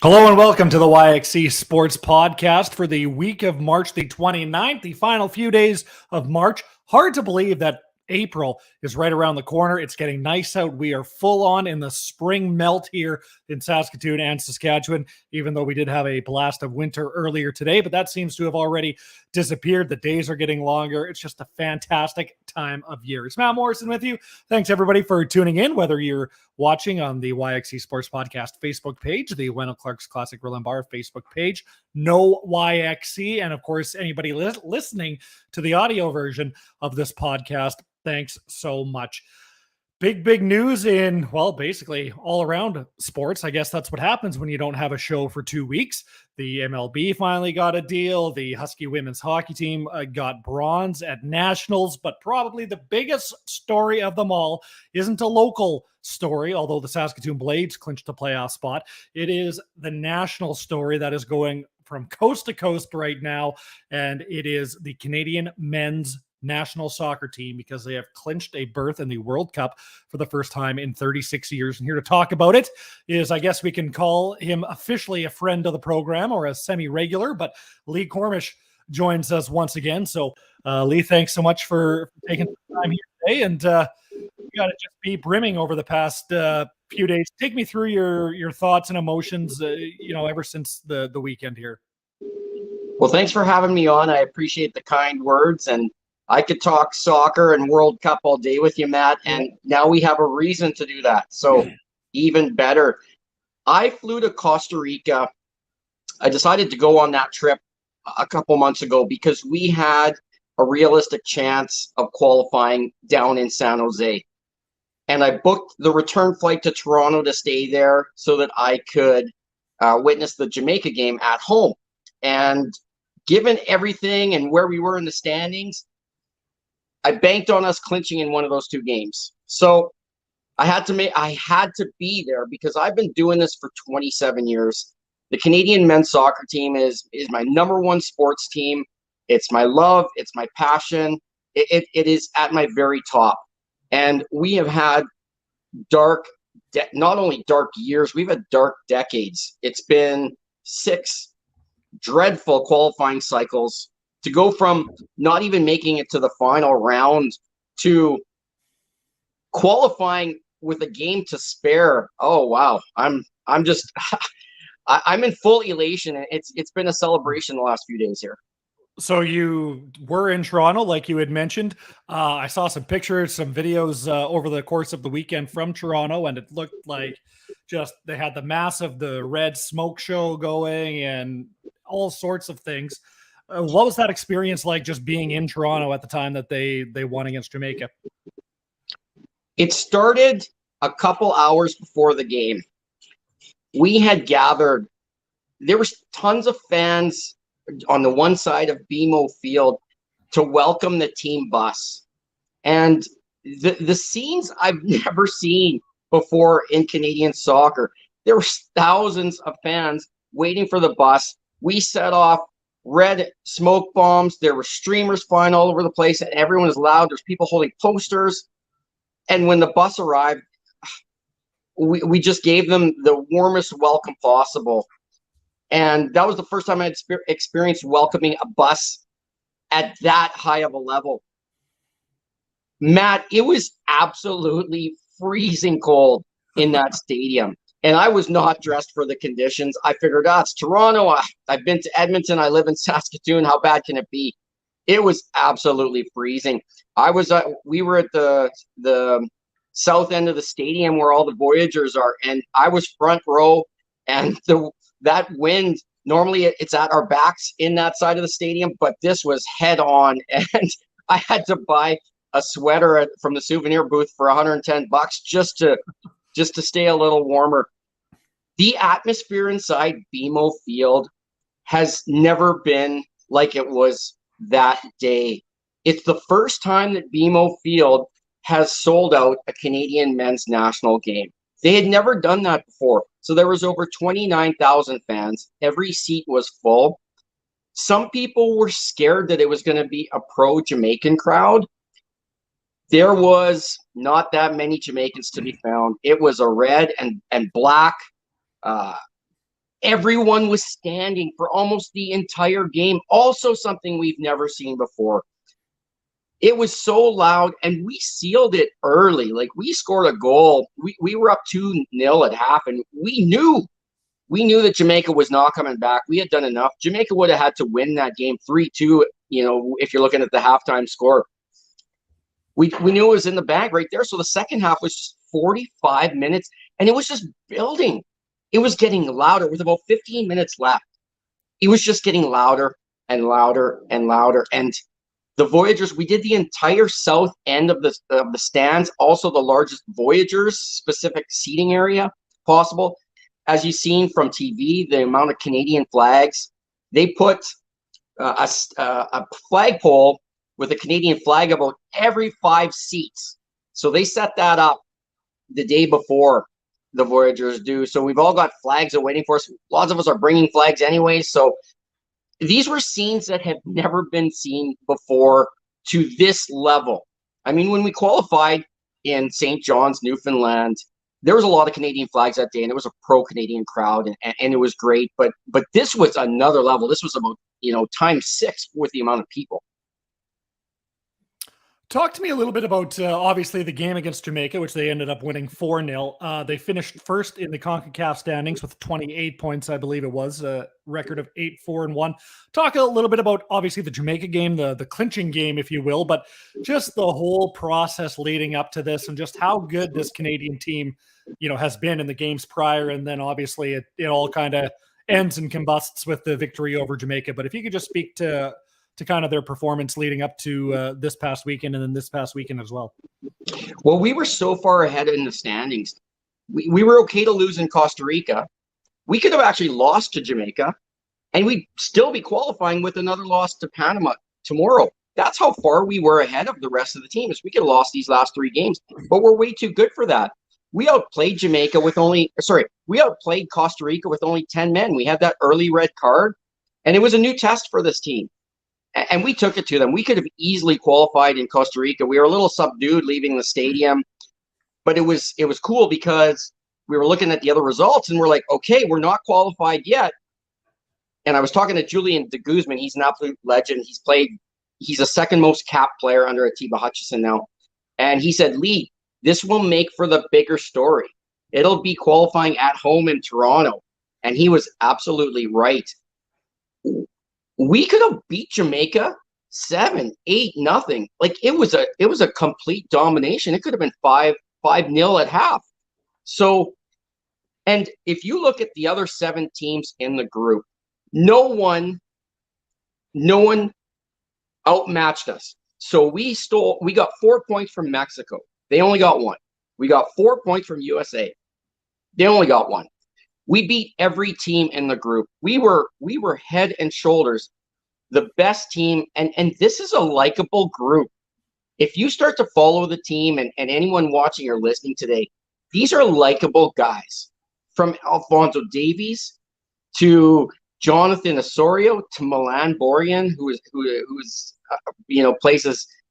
Hello and welcome to the YXE Sports Podcast for the week of March the 29th, the final few days of March. Hard to believe that April is right around the corner. It's getting nice out. We are full on in the spring melt here in Saskatoon and Saskatchewan, even though we did have a blast of winter earlier today, but that seems to have already disappeared. The days are getting longer. It's just a fantastic time of year. It's Matt Morrison with you. Thanks everybody for tuning in, whether you're watching on the YXE Sports Podcast Facebook page, the Wendell Clark's Classic Grill and Bar Facebook page, no YXE, and of course, anybody listening to the audio version of this podcast, thanks so much. Big news in, well, basically all around sports. I guess that's what happens when you don't have a show for 2 weeks. The MLB finally got a deal. The Husky women's hockey team got bronze at Nationals, but probably the biggest story of them all isn't a local story, although the Saskatoon Blades clinched a playoff spot. It is the national story that is going from coast to coast right now, and it is the Canadian men's national soccer team, because they have clinched a berth in the World Cup for the first time in 36 years. And here to talk about it is, I guess we can call him officially a friend of the program or a semi-regular, but Lee Kormish joins us once again. So Lee, thanks so much for taking the time here today. And you got to just be brimming over the past few days. Take me through your thoughts and emotions, ever since the weekend here. Well, thanks for having me on. I appreciate the kind words, and I could talk soccer and World Cup all day with you, Matt, and now we have a reason to do that. So even better. I flew to Costa Rica. I decided to go on that trip a couple months ago because we had a realistic chance of qualifying down in San Jose. And I booked the return flight to Toronto to stay there so that I could witness the Jamaica game at home. And given everything and where we were in the standings, I banked on us clinching in one of those two games. So I had to be there because I've been doing this for 27 years. The Canadian men's soccer team is my number one sports team. It's my love. It's my passion. It is at my very top. And we have had not only dark years, we've had dark decades. It's been 6 dreadful qualifying cycles to go from not even making it to the final round to qualifying with a game to spare. Oh wow, I'm just I'm in full elation. It's been a celebration the last few days here. So you were in Toronto, like you had mentioned. I saw some pictures, some videos over the course of the weekend from Toronto, and it looked like just they had the red smoke show going and all sorts of things. What was that experience like, just being in Toronto at the time that they won against Jamaica? It started a couple hours before the game. We had gathered. There was tons of fans on the one side of BMO Field to welcome the team bus. And the scenes I've never seen before in Canadian soccer. There were thousands of fans waiting for the bus. We set off red smoke bombs. There were streamers flying all over the place, and everyone was loud. There's people holding posters. And when the bus arrived, we just gave them the warmest welcome possible. And that was the first time I had experienced welcoming a bus at that high of a level. Matt, it was absolutely freezing cold in that stadium. And I was not dressed for the conditions. I figured, it's Toronto. I've been to Edmonton. I live in Saskatoon. How bad can it be? It was absolutely freezing. We were at the south end of the stadium where all the Voyagers are, and I was front row. And that wind, normally it's at our backs in that side of the stadium, but this was head on, and I had to buy a sweater from the souvenir booth for $110 just to stay a little warmer. The atmosphere inside BMO Field has never been like it was that day. It's the first time that BMO Field has sold out a Canadian men's national game. They had never done that before. So there was over 29,000 fans. Every seat was full. Some people were scared that it was going to be a pro-Jamaican crowd. There was not that many Jamaicans to be found. It was a red and black Everyone was standing for almost the entire game. Also something we've never seen before. It was so loud, and we sealed it early. Like, we scored a goal. We were up 2-0 at half, and we knew that Jamaica was not coming back. We had done enough. Jamaica would have had to win that game 3-2, if you're looking at the halftime score. We knew it was in the bag right there. So the second half was just 45 minutes, and it was just building. It was getting louder. With about 15 minutes left, it was just getting louder and louder and louder. And the Voyageurs, we did the entire south end of the stands, also the largest Voyageurs specific seating area possible. As you've seen from TV, the amount of Canadian flags, they put a flagpole with a Canadian flag about every 5 seats. So they set that up the day before the Voyageurs do. So we've all got flags waiting for us. Lots of us are bringing flags anyway. So these were scenes that have never been seen before to this level. I mean, when we qualified in St. John's, Newfoundland, there was a lot of Canadian flags that day, and it was a pro-Canadian crowd, and it was great. But this was another level. This was about, times 6 with the amount of people. Talk to me a little bit about, obviously, the game against Jamaica, which they ended up winning 4-0. They finished first in the CONCACAF standings with 28 points, I believe it was, a record of 8-4-1. Talk a little bit about, obviously, the Jamaica game, the clinching game, if you will, but just the whole process leading up to this and just how good this Canadian team, has been in the games prior. And then, obviously, it all kind of ends and combusts with the victory over Jamaica. But if you could just speak to kind of their performance leading up to this past weekend and then this past weekend as well. Well, we were so far ahead in the standings. We were okay to lose in Costa Rica. We could have actually lost to Jamaica, and we'd still be qualifying with another loss to Panama tomorrow. That's how far we were ahead of the rest of the teams. We could have lost these last 3 games, but we're way too good for that. We outplayed we outplayed Costa Rica with only 10 men. We had that early red card, and it was a new test for this team. And we took it to them. We could have easily qualified in Costa Rica. We were a little subdued leaving the stadium, but it was cool because we were looking at the other results and we're like, okay, we're not qualified yet. And I was talking to Julian de Guzman. He's an absolute legend. He's a second most capped player under Atiba Hutchison now. And he said, Lee, this will make for the bigger story. It'll be qualifying at home in Toronto. And he was absolutely right. We could have beat Jamaica 7-8-0. Like, it was a complete domination. It could have been 5-0 at half. So, and if you look at the other 7 teams in the group, no one outmatched us. So we got 4 points from Mexico. They only got 1. We got 4 points from USA. They only got 1. We beat every team in the group. We were head and shoulders the best team, and this is a likable group. If you start to follow the team and anyone watching or listening today, these are likable guys. From Alphonso Davies to Jonathan Osorio to Milan Borjan, who's plays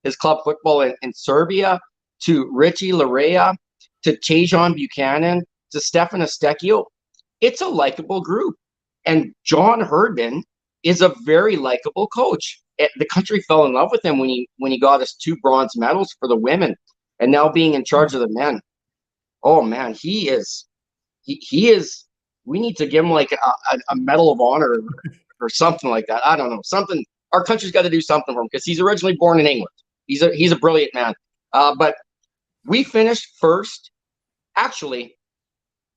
his club football in Serbia, to Richie Larea, to Tejon Buchanan, to Stefan Estechio. It's a likable group. And John Herdman is a very likable coach. The country fell in love with him when he got us 2 bronze medals for the women, and now being in charge of the men. Oh man, he is. We need to give him like a Medal of Honor or something like that. I don't know, something. Our country's got to do something for him because he's originally born in England. He's a brilliant man. But we finished first. Actually,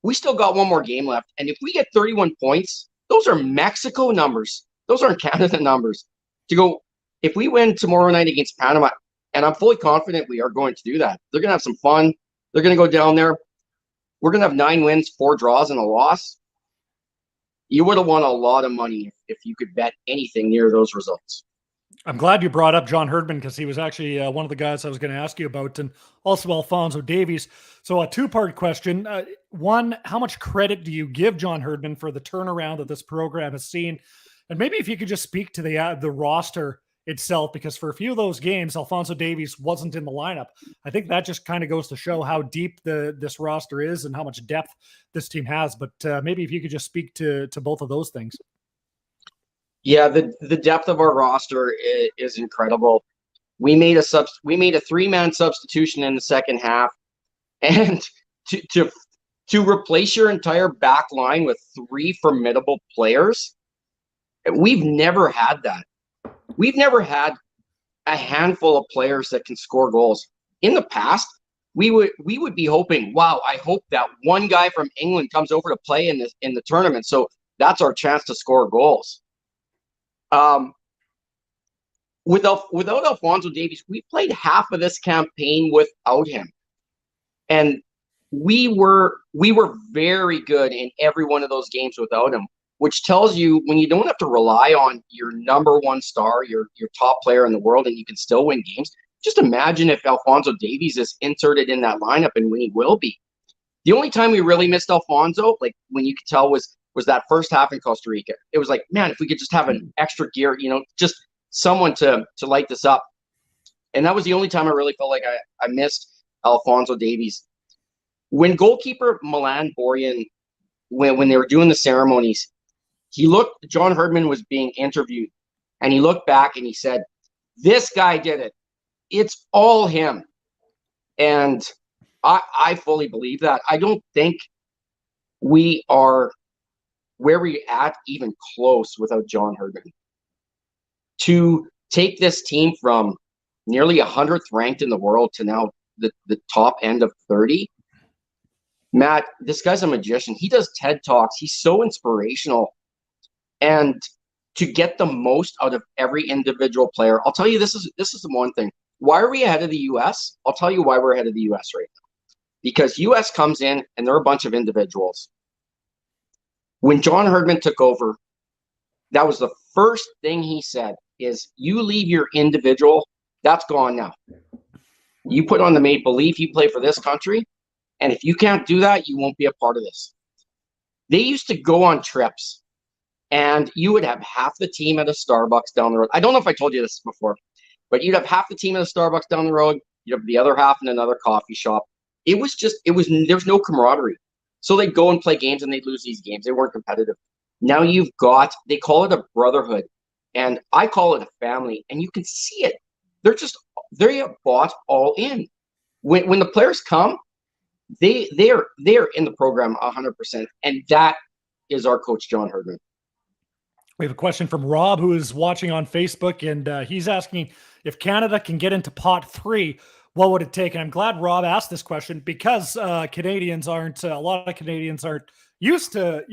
we still got 1 more game left, and if we get 31 points, those are Mexico numbers. Those aren't Canada numbers. To go, if we win tomorrow night against Panama, and I'm fully confident we are going to do that. They're going to have some fun. They're going to go down there. We're going to have 9 wins, 4 draws, and a loss. You would have won a lot of money if you could bet anything near those results. I'm glad you brought up John Herdman because he was actually one of the guys I was going to ask you about, and also Alphonso Davies. So a 2-part question. 1, how much credit do you give John Herdman for the turnaround that this program has seen? And maybe if you could just speak to the roster itself, because for a few of those games, Alphonso Davies wasn't in the lineup. I think that just kind of goes to show how deep this roster is and how much depth this team has. But maybe if you could just speak to both of those things. Yeah, the depth of our roster is incredible. We made a 3-man substitution in the second half, and to replace your entire back line with 3 formidable players, we've never had that. We've never had a handful of players that can score goals. In the past, we would be hoping, wow, I hope that one guy from England comes over to play in the tournament, so that's our chance to score goals. Without Alphonso Davies, we played half of this campaign without him, and we were very good in every one of those games without him, which tells you when you don't have to rely on your number one star, your top player in the world, and you can still win games. Just imagine if Alphonso Davies is inserted in that lineup, and when he will be. The only time we really missed Alphonso, like when you could tell, was that first half in Costa Rica. It was like, man, if we could just have an extra gear, just someone to light this up. And that was the only time I really felt like I missed Alphonso Davies. When goalkeeper Milan Borjan, when they were doing the ceremonies, John Herdman was being interviewed, and he looked back and he said, "This guy did it. It's all him." And I fully believe that. I don't think we are where we're at even close without John Herdman. To take this team from nearly 100th ranked in the world to now the top end of 30. Matt, this guy's a magician. He does TED Talks. He's so inspirational. And to get the most out of every individual player, I'll tell you, this is the one thing. Why are we ahead of the U.S.? I'll tell you why we're ahead of the U.S. right now. Because U.S. comes in, and they're a bunch of individuals. When John Herdman took over, that was the first thing he said is, you leave your individual, that's gone now. You put on the maple leaf, you play for this country, and if you can't do that, you won't be a part of this. They used to go on trips, and you would have half the team at a Starbucks down the road. I don't know if I told you this before, but you'd have half the team at a Starbucks down the road, you'd have the other half in another coffee shop. There was no camaraderie. So they'd go and play games, and they'd lose these games. They weren't competitive. Now they call it a brotherhood, and I call it a family, and you can see it. They are bought all in. When the players come, they're in the program 100%, and that is our coach, John Herdman. We have a question from Rob, who is watching on Facebook, and he's asking if Canada can get into pot 3, what would it take? And I'm glad Rob asked this question, because a lot of Canadians aren't used to,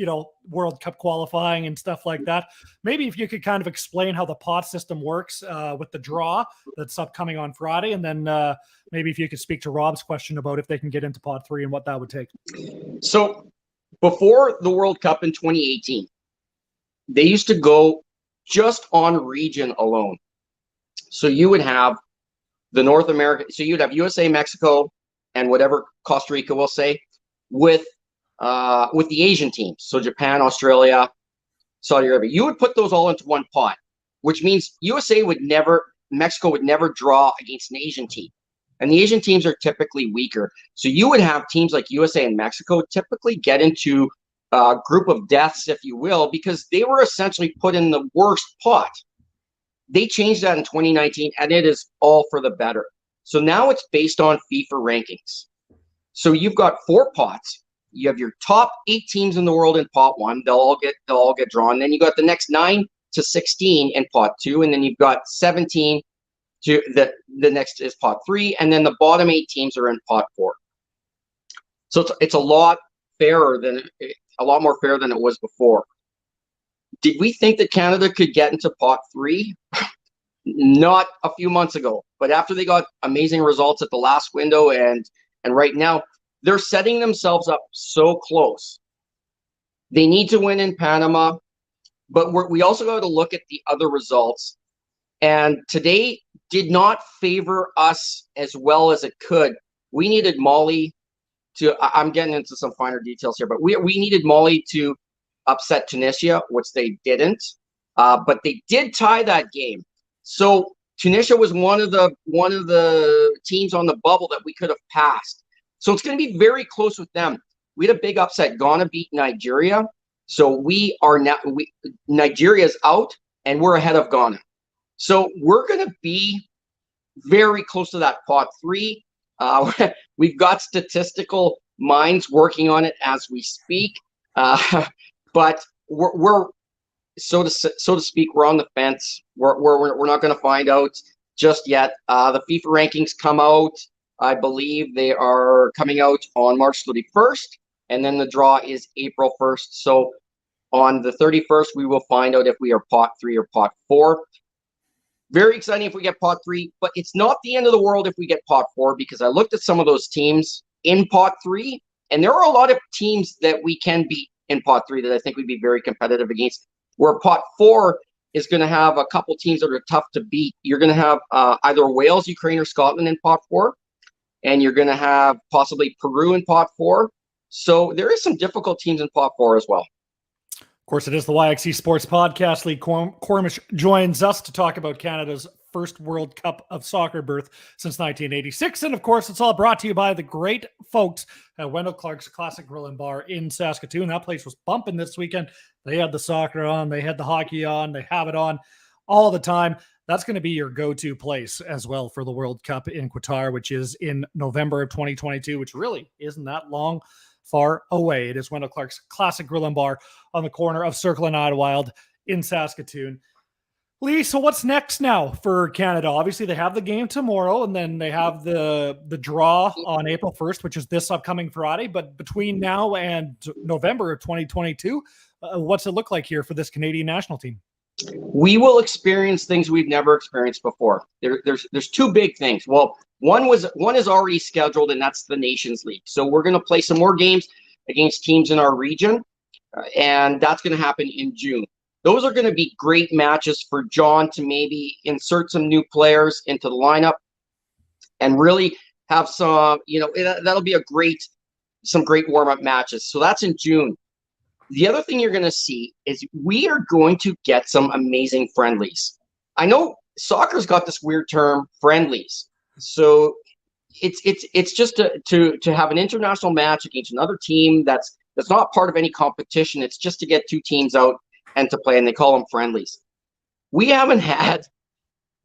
World Cup qualifying and stuff like that. Maybe if you could kind of explain how the pot system works with the draw that's upcoming on Friday, and then maybe if you could speak to Rob's question about if they can get into pot 3 and what that would take. So before the World Cup in 2018, they used to go just on region alone. So you would have the North America, so you'd have USA, Mexico, and whatever Costa Rica will say, with the Asian teams. So Japan, Australia, Saudi Arabia. You would put those all into one pot, which means Mexico would never draw against an Asian team. And the Asian teams are typically weaker. So you would have teams like USA and Mexico typically get into a group of deaths, if you will, because they were essentially put in the worst pot. They changed that in 2019, and it is all for the better. So now it's based on FIFA rankings. So you've got 4 pots. You have your top 8 teams in the world in pot 1. They'll all get drawn. Then you got the next 9 to 16 in pot 2, and then you've got 17 to the next is pot 3, and then the bottom 8 teams are in pot 4. So it's a lot more fair than it was before. Did we think that Canada could get into pot 3? Not a few months ago, but after they got amazing results at the last window, and right now they're setting themselves up so close. They need to win in Panama, but we also got to look at the other results. And today did not favor us as well as it could. We needed Mali to, I'm getting into some finer details here, but we needed Mali to upset Tunisia, which they didn't. But they did tie that game. So Tunisia was one of the teams on the bubble that we could have passed. So it's going to be very close with them. We had a big upset. Ghana beat Nigeria. So we are now Nigeria's out and we're ahead of Ghana. So we're going to be very close to that pot 3. We've got statistical minds working on it as we speak. But we're so to speak, we're on the fence. We're not going to find out just yet. The FIFA rankings come out. I believe they are coming out on March 31st, and then the draw is April 1st. So on the 31st, we will find out if we are pot 3 or pot 4. Very exciting if we get pot 3, but it's not the end of the world if we get pot 4, because I looked at some of those teams in pot 3, and there are a lot of teams that we can beat in pot 3 that I think we'd be very competitive against. Where pot 4 is going to have a couple teams that are tough to beat. You're going to have either Wales, Ukraine, or Scotland in pot 4, and you're going to have possibly Peru in pot 4. So there is some difficult teams in pot 4 as well. Of course, it is the YXE Sports Podcast. Lee Kormish joins us to talk about Canada's first World Cup of Soccer berth since 1986. And of course, it's all brought to you by the great folks at Wendell Clark's Classic Grill and Bar in Saskatoon. That place was bumping this weekend. They had the soccer on, they had the hockey on, they have it on all the time. That's going to be your go-to place as well for the World Cup in Qatar, which is in November of 2022, which really isn't that long far away. It is Wendell Clark's Classic Grill and Bar on the corner of Circle and Idlewild in Saskatoon. Lee, so what's next now for Canada? Obviously, they have the game tomorrow, and then they have the draw on April 1st, which is this upcoming Friday. But between now and November of 2022, what's it look like here for this Canadian national team? We will experience things we've never experienced before. There's two big things. Well, one is already scheduled, and that's the Nations League. So we're going to play some more games against teams in our region, and that's going to happen in June. Those are going to be great matches for John to maybe insert some new players into the lineup and really have some, that'll be some great warm-up matches. So that's in June. The other thing you're going to see is we are going to get some amazing friendlies. I know soccer's got this weird term, friendlies. So it's just to have an international match against another team that's not part of any competition. It's just to get two teams out and to play, and they call them friendlies. We haven't had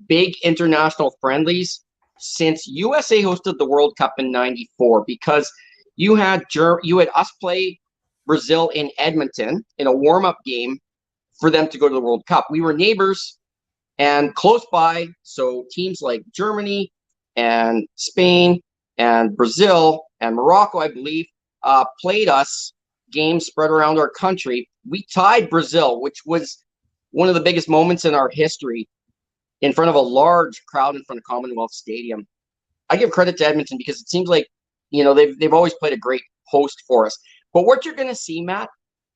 big international friendlies since USA hosted the World Cup in '94, because you had us play Brazil in Edmonton in a warm-up game for them to go to the World Cup. We were neighbors and close by, so teams like Germany and Spain and Brazil and Morocco, I believe, played us games spread around our country. We tied Brazil, which was one of the biggest moments in our history, in front of a large crowd in front of Commonwealth Stadium. I give credit to Edmonton because it seems like, they've always played a great host for us. But what you're going to see, Matt,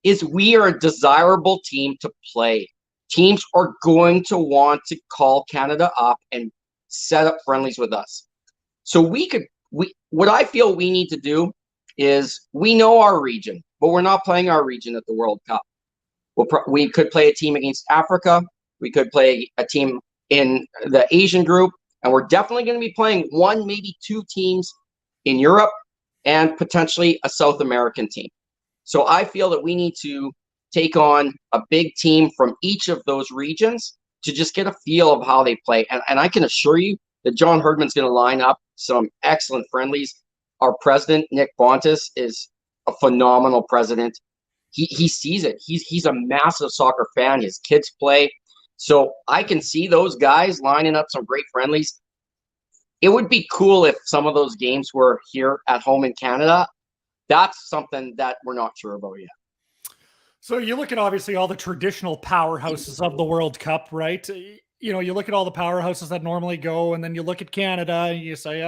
is we are a desirable team to play. Teams are going to want to call Canada up and set up friendlies with us. So what I feel we need to do is, we know our region, but we're not playing our region at the World Cup. We could play a team against Africa. We could play a team in the Asian group, and we're definitely going to be playing one, maybe two teams in Europe and potentially a South American team. So I feel that we need to take on a big team from each of those regions to just get a feel of how they play. And I can assure you that John Herdman's going to line up some excellent friendlies. Our president, Nick Bontis, is a phenomenal president. He sees it. He's a massive soccer fan. His kids play. So I can see those guys lining up some great friendlies. It would be cool if some of those games were here at home in Canada. That's something that we're not sure about yet. So you look at obviously all the traditional powerhouses of the World Cup, right? You look at all the powerhouses that normally go, and then you look at Canada and you say,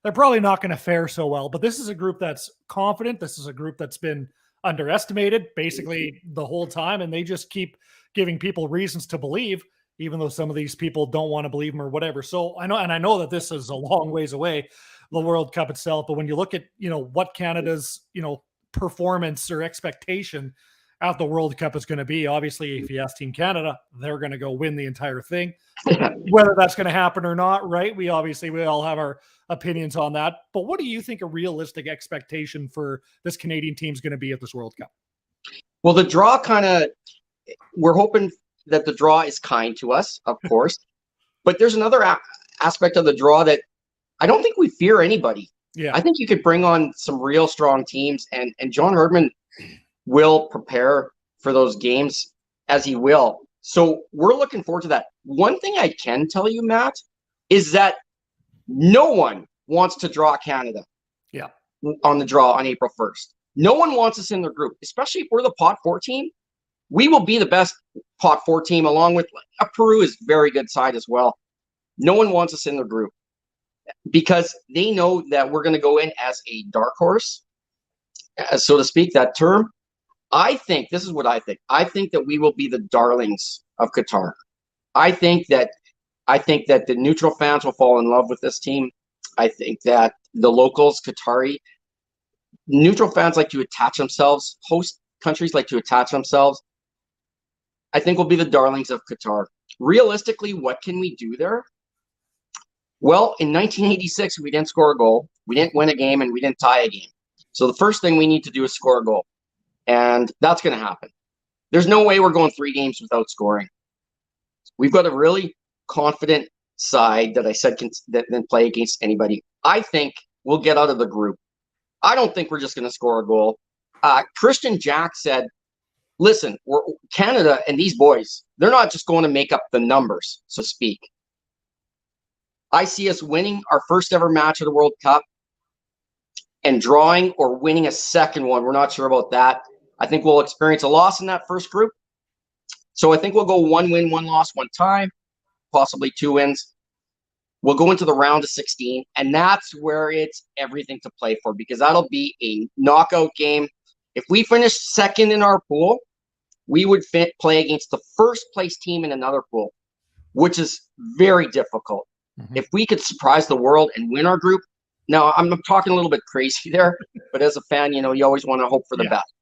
they're probably not going to fare so well. But this is a group that's confident. This is a group that's been underestimated basically the whole time, and they just keep giving people reasons to believe, even though some of these people don't want to believe them or whatever. So I know that this is a long ways away, the World Cup itself. But when you look at, what Canada's, performance or expectation at the World Cup is going to be. Obviously, if you ask Team Canada, they're going to go win the entire thing. Whether that's going to happen or not, right? We all have our opinions on that. But what do you think a realistic expectation for this Canadian team is going to be at this World Cup? Well, the draw we're hoping that the draw is kind to us, of course. But there's another aspect of the draw that I don't think we fear anybody. Yeah. I think you could bring on some real strong teams, and John Herdman will prepare for those games as he will. So we're looking forward to that. One thing I can tell you, Matt, is that no one wants to draw Canada. Yeah. On the draw on April 1st. No one wants us in their group, especially if we're the pot 4 team. We will be the best pot 4 team, along with Peru is very good side as well. No one wants us in their group because they know that we're going to go in as a dark horse, so to speak, that term. I think this is what I think. I think that we will be the darlings of Qatar. I think that the neutral fans will fall in love with this team. I think that the locals, Qatari, neutral fans like to attach themselves. Host countries like to attach themselves. I think we'll be the darlings of Qatar. Realistically, what can we do there? Well, in 1986, we didn't score a goal. We didn't win a game, and we didn't tie a game. So the first thing we need to do is score a goal. And that's going to happen. There's no way we're going 3 games without scoring. We've got a really confident side that I said can play against anybody. I think we'll get out of the group. I don't think we're just going to score a goal. Christian Jack said, listen, we're Canada and these boys, they're not just going to make up the numbers, so to speak. I see us winning our first ever match of the World Cup and drawing or winning a second one. We're not sure about that. I think we'll experience a loss in that first group. So I think we'll go 1 win, 1 loss, 1 tie, possibly 2 wins. We'll go into the round of 16, and that's where it's everything to play for, because that'll be a knockout game. If we finish second in our pool, we would play against the first place team in another pool, which is very difficult. Mm-hmm. If we could surprise the world and win our group, now I'm talking a little bit crazy there, but as a fan, you always want to hope for the best.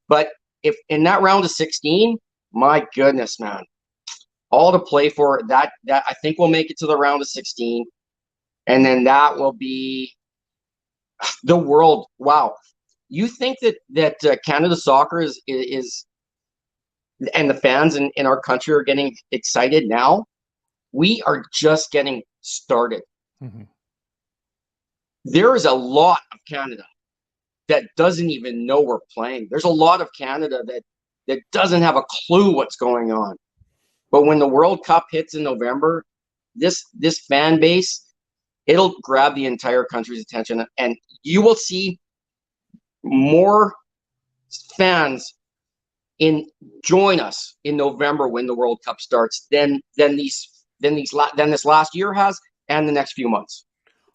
But if in that round of 16, my goodness, man, all to play for. That I think we'll make it to the round of 16, and then that will be the world. Wow, you think that Canada soccer is and the fans in our country are getting excited now? We are just getting started. Mm-hmm. There is a lot of Canada that doesn't even know we're playing. There's a lot of Canada that doesn't have a clue what's going on. But when the World Cup hits in November, this fan base, it'll grab the entire country's attention, and you will see more fans join us in November when the World Cup starts than this last year has, and the next few months.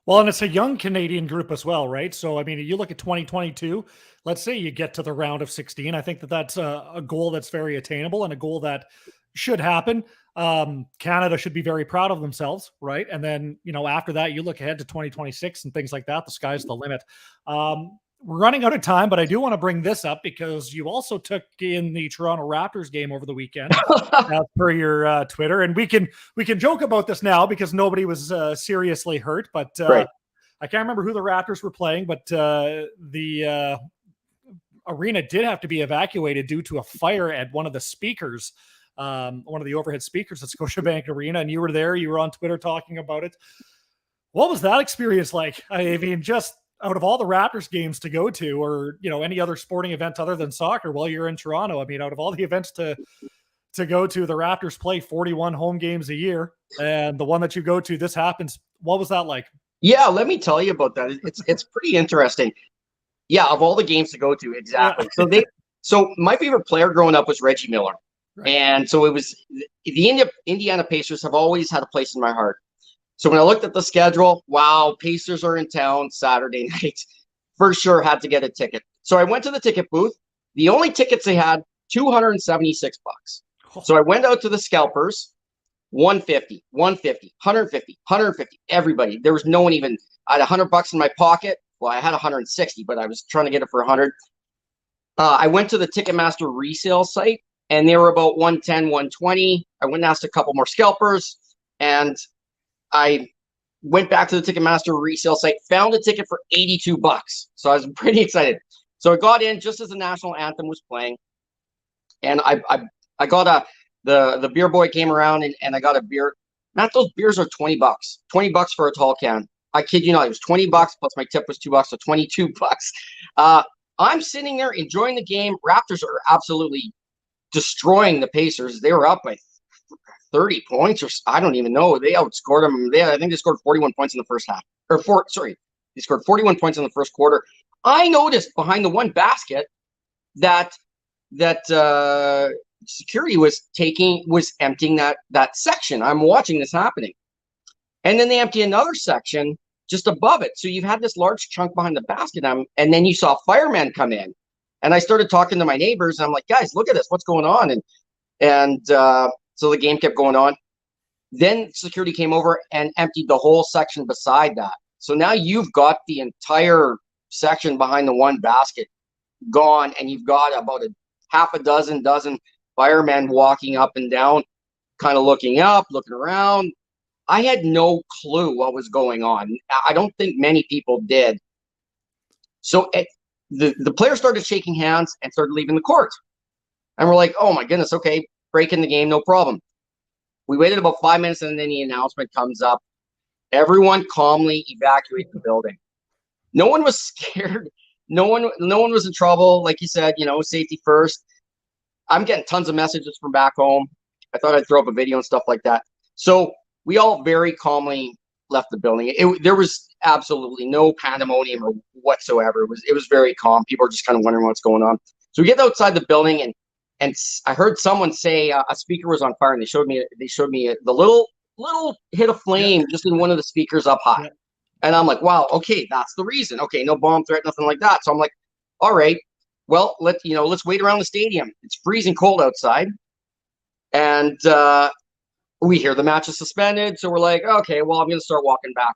Well, and it's a young Canadian group as well, right? So, I mean, you look at 2022, let's say you get to the round of 16. I think that's a goal that's very attainable and a goal that should happen. Canada should be very proud of themselves, right? And then, after that, you look ahead to 2026 and things like that. The sky's the limit. We're running out of time, but I do want to bring this up because you also took in the Toronto Raptors game over the weekend as per your Twitter. And we can joke about this now because nobody was seriously hurt, but right. I can't remember who the Raptors were playing, but the arena did have to be evacuated due to a fire at one of the speakers, one of the overhead speakers at Scotiabank Arena. And you were there, you were on Twitter talking about it. What was that experience like? I mean, just out of all the Raptors games to go to, or, any other sporting event other than soccer while you're in Toronto, I mean, out of all the events to go to, the Raptors play 41 home games a year, and the one that you go to, this happens. What was that like? Yeah, let me tell you about that. It's pretty interesting. Yeah, of all the games to go to, exactly. Yeah. So my favorite player growing up was Reggie Miller. Right. And so it was the Indiana Pacers have always had a place in my heart. So when I looked at the schedule, wow, Pacers are in town Saturday night. For sure had to get a ticket. So I went to the ticket booth. The only tickets they had, $276. Oh. So I went out to the scalpers, 150, 150, 150, 150, everybody. There was no one even. I had $100 in my pocket. Well, I had 160, but I was trying to get it for 100. I went to the Ticketmaster resale site, and they were about 110, 120. I went and asked a couple more scalpers, and I went back to the Ticketmaster resale site, found a ticket for $82. So I was pretty excited. So I got in just as the national anthem was playing, and I got the beer boy came around, and I got a beer. Matt, those beers are $20. $20 for a tall can. I kid you not, it was $20 plus my tip was $2, so $22. I'm sitting there enjoying the game. Raptors are absolutely destroying the Pacers. They were up by 30 points, or I don't even know. They outscored them. I think they scored 41 points in the first half. They scored 41 points in the first quarter. I noticed behind the one basket that security was emptying that section. I'm watching this happening. And then they empty another section just above it. So you've had this large chunk behind the basket, and then you saw firemen come in. And I started talking to my neighbors, and I'm like, guys, look at this. What's going on? And so the game kept going on. Then security came over and emptied the whole section beside that. So now you've got the entire section behind the one basket gone, and you've got about a half a dozen firemen walking up and down, kind of looking up, looking around. I had no clue what was going on. I don't think many people did. So the players started shaking hands and started leaving the court. And we're like, oh my goodness, okay, breaking the game, no problem. We waited about 5 minutes, and then the announcement comes up. Everyone calmly evacuate the building. No one was scared. No one was in trouble. Like you said, safety first. I'm getting tons of messages from back home. I thought I'd throw up a video and stuff like that. So we all very calmly left the building. There was absolutely no pandemonium or whatsoever. It was very calm. People are just kind of wondering what's going on. So we get outside the building, and I heard someone say a speaker was on fire, and they showed me the little hit of flame just in one of the speakers up high. Yeah. And I'm like, wow, okay, that's the reason. Okay, no bomb threat, nothing like that. So I'm like, all right, well, let's wait around the stadium. It's freezing cold outside. And we hear the match is suspended. So we're like, okay, well, I'm going to start walking back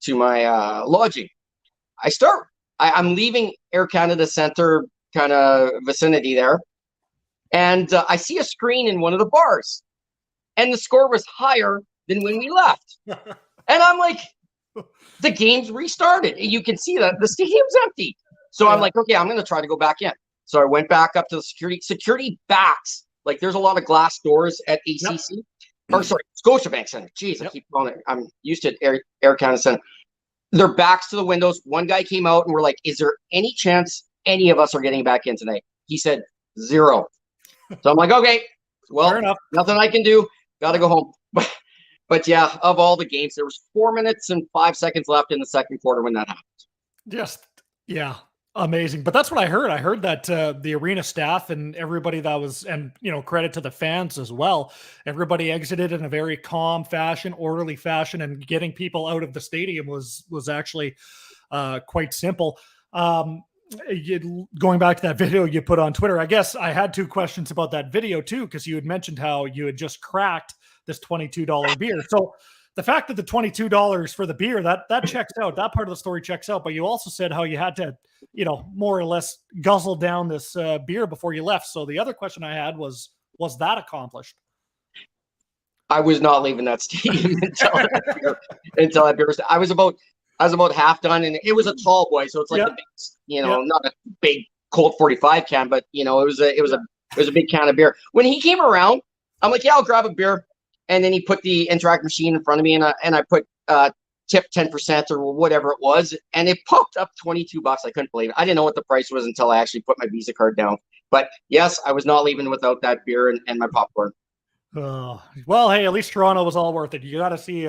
to my lodging. I'm leaving Air Canada Center kind of vicinity there. And I see a screen in one of the bars. And the score was higher than when we left. And I'm like, the game's restarted. You can see that the stadium's empty. So I'm like, okay, I'm going to try to go back in. So I went back up to the security backs. Like, there's a lot of glass doors at ACC. Yep. Or sorry, Scotiabank Center. Jeez, I keep calling it. I'm used to Air Canada Center. Their backs to the windows. One guy came out, and we're like, is there any chance any of us are getting back in tonight? He said 0. So I'm like, okay, well, nothing I can do. Got to go home. But yeah, of all the games, there was 4 minutes and 5 seconds left in the second quarter when that happened. Just, yeah, amazing. But that's what I heard. I heard that the arena staff and everybody that was, and, credit to the fans as well, everybody exited in a very calm fashion, orderly fashion, and getting people out of the stadium was actually quite simple. Going back to that video you put on Twitter, I guess I had 2 questions about that video too, because you had mentioned how you had just cracked this $22 beer. So the fact that the $22 for the beer, that checks out, that part of the story checks out. But you also said how you had to, more or less guzzle down this beer before you left. So the other question I had was that accomplished? I was not leaving that stadium until that beer was. I was about half done, and it was a tall boy, so it's like the big, not a big Colt 45 can, but it was a big can of beer. When he came around, I'm like, yeah, I'll grab a beer, and then he put the Interact machine in front of me, and I put tip 10% or whatever it was, and it popped up $22. I couldn't believe it. I didn't know what the price was until I actually put my Visa card down. But yes, I was not leaving without that beer and my popcorn. Well, hey, at least Toronto was all worth it. You got to see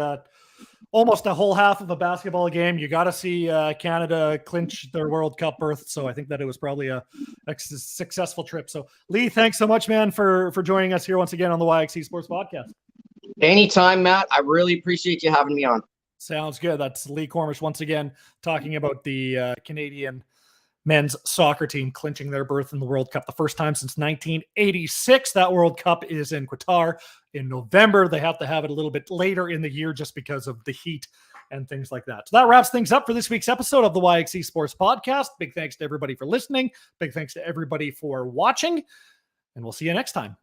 almost a whole half of a basketball game. You got to see Canada clinch their World Cup berth. So I think that it was probably a successful trip. So Lee, thanks so much, man, for joining us here once again on the YXE Sports Podcast. Anytime, Matt. I really appreciate you having me on. Sounds good. That's Lee Kormish once again talking about the Canadian men's soccer team clinching their berth in the World Cup. The first time since 1986. That World Cup is in Qatar in November. They have to have it a little bit later in the year just because of the heat and things like that. So that wraps things up for this week's episode of the YXE Sports Podcast. Big thanks to everybody for listening. Big thanks to everybody for watching, and we'll see you next time.